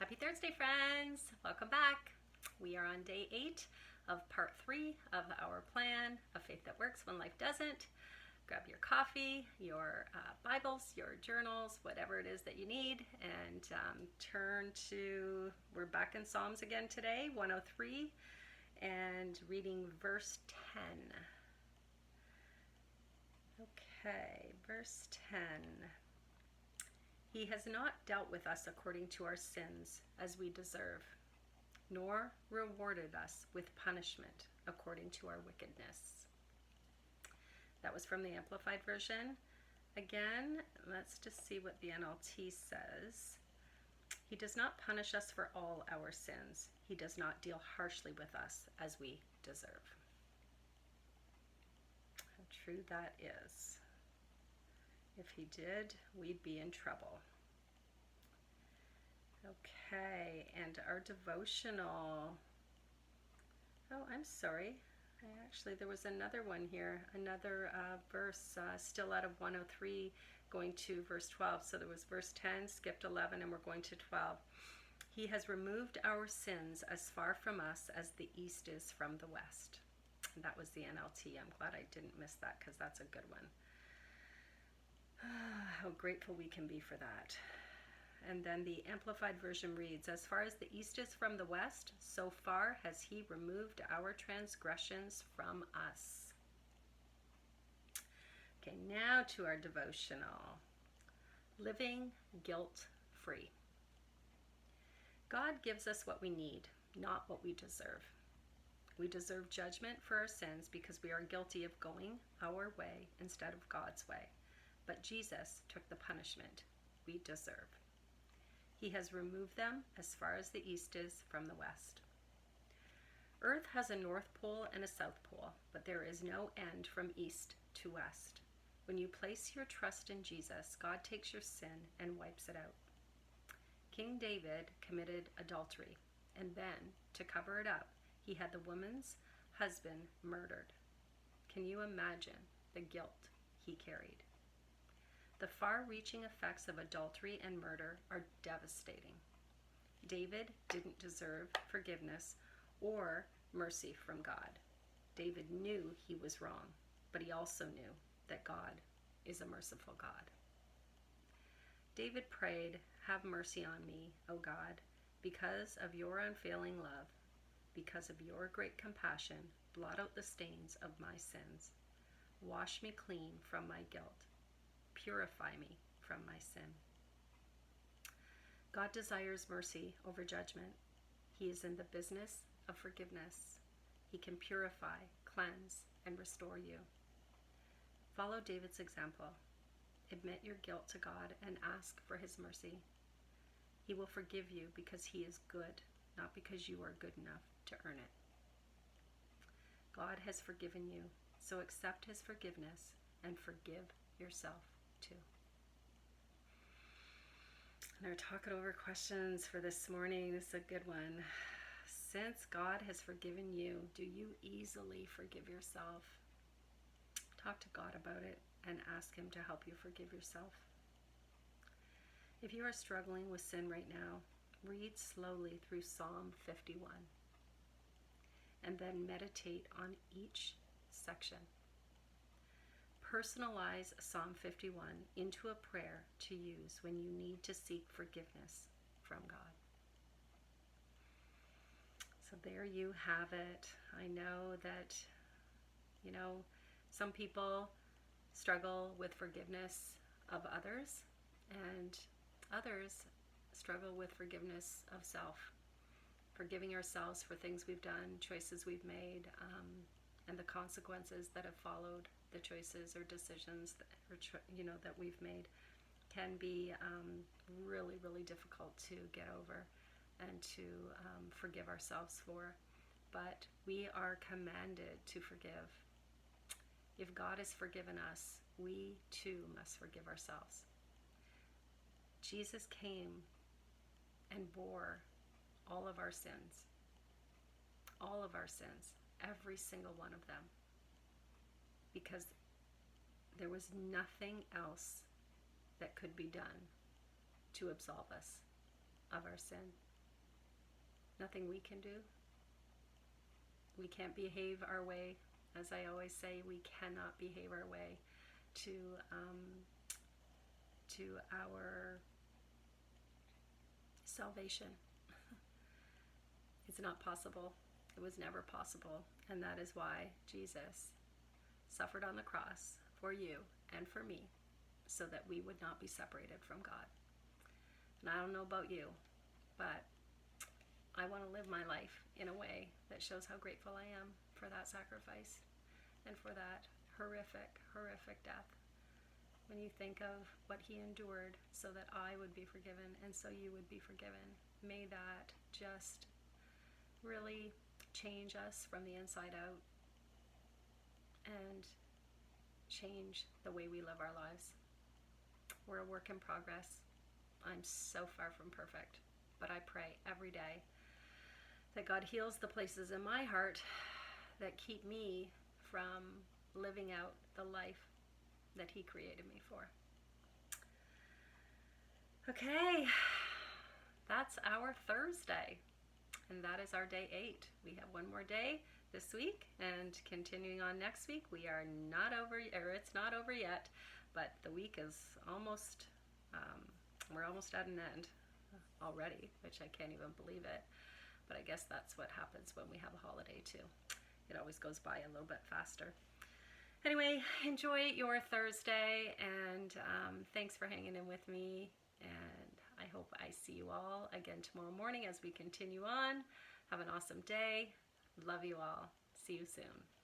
Happy Thursday, friends! Welcome back. We are on day 8 of part 3 of our plan of faith that works when life doesn't. Grab your coffee, your Bibles, your journals, whatever it is that you need, and we're back in Psalms again today, 103, and reading verse 10. Okay, verse 10. He has not dealt with us according to our sins as we deserve, nor rewarded us with punishment according to our wickedness. That was from the Amplified Version. Again, let's just see what the NLT says. He does not punish us for all our sins. He does not deal harshly with us as we deserve. How true that is. If he did, we'd be in trouble. Okay, and our devotional. Oh, I'm sorry. There was another one here, another verse still out of 103 going to verse 12. So there was verse 10, skipped 11, and we're going to 12. He has removed our sins as far from us as the east is from the west. And that was the NLT. I'm glad I didn't miss that because that's a good one. How grateful we can be for that. And then the Amplified Version reads, as far as the east is from the west, so far has he removed our transgressions from us. Okay, now to our devotional. Living guilt-free. God gives us what we need, not what we deserve. We deserve judgment for our sins because we are guilty of going our way instead of God's way. But Jesus took the punishment we deserve. He has removed them as far as the east is from the west. Earth has a north pole and a south pole, but there is no end from east to west. When you place your trust in Jesus, God takes your sin and wipes it out. King David committed adultery, and then, to cover it up, he had the woman's husband murdered. Can you imagine the guilt he carried? The far-reaching effects of adultery and murder are devastating. David didn't deserve forgiveness or mercy from God. David knew he was wrong, but he also knew that God is a merciful God. David prayed, "Have mercy on me, O God, because of your unfailing love. Because of your great compassion, blot out the stains of my sins. Wash me clean from my guilt. Purify me from my sin." God desires mercy over judgment. He is in the business of forgiveness. He can purify, cleanse, and restore you. Follow David's example. Admit your guilt to God and ask for his mercy. He will forgive you because he is good, not because you are good enough to earn it. God has forgiven you, so accept his forgiveness and forgive yourself too. And our talk it over questions for this morning. This is a good one. Since God has forgiven you, do you easily forgive yourself? Talk to God about it and ask him to help you forgive yourself. If you are struggling with sin right now, read slowly through Psalm 51 and then meditate on each section. Personalize Psalm 51 into a prayer to use when you need to seek forgiveness from God. So there you have it. I know that, some people struggle with forgiveness of others, and others struggle with forgiveness of self. Forgiving ourselves for things we've done, choices we've made, and the consequences that have followed the choices or decisions that we've made can be really, really difficult to get over and to forgive ourselves for. But we are commanded to forgive. If God has forgiven us, we too must forgive ourselves. Jesus came and bore all of our sins. All of our sins. Every single one of them. Because there was nothing else that could be done to absolve us of our sin. Nothing we can do. We can't behave our way. As I always say, we cannot behave our way to our salvation. It's not possible. It was never possible. And that is why Jesus suffered on the cross for you and for me, so that we would not be separated from God. And I don't know about you, but I want to live my life in a way that shows how grateful I am for that sacrifice and for that horrific, horrific death. When you think of what he endured so that I would be forgiven and so you would be forgiven, may that just really change us from the inside out and change the way we live our lives. We're a work in progress. I'm so far from perfect, but I pray every day that God heals the places in my heart that keep me from living out the life that he created me for. Okay, that's our Thursday, and that is our day 8. We have one more day this week, and continuing on next week. We are not over, or it's not over yet, but the week is almost, we're almost at an end already, which I can't even believe it. But I guess that's what happens when we have a holiday too. It always goes by a little bit faster. Anyway, enjoy your Thursday, and thanks for hanging in with me. And I hope I see you all again tomorrow morning as we continue on. Have an awesome day. Love you all. See you soon.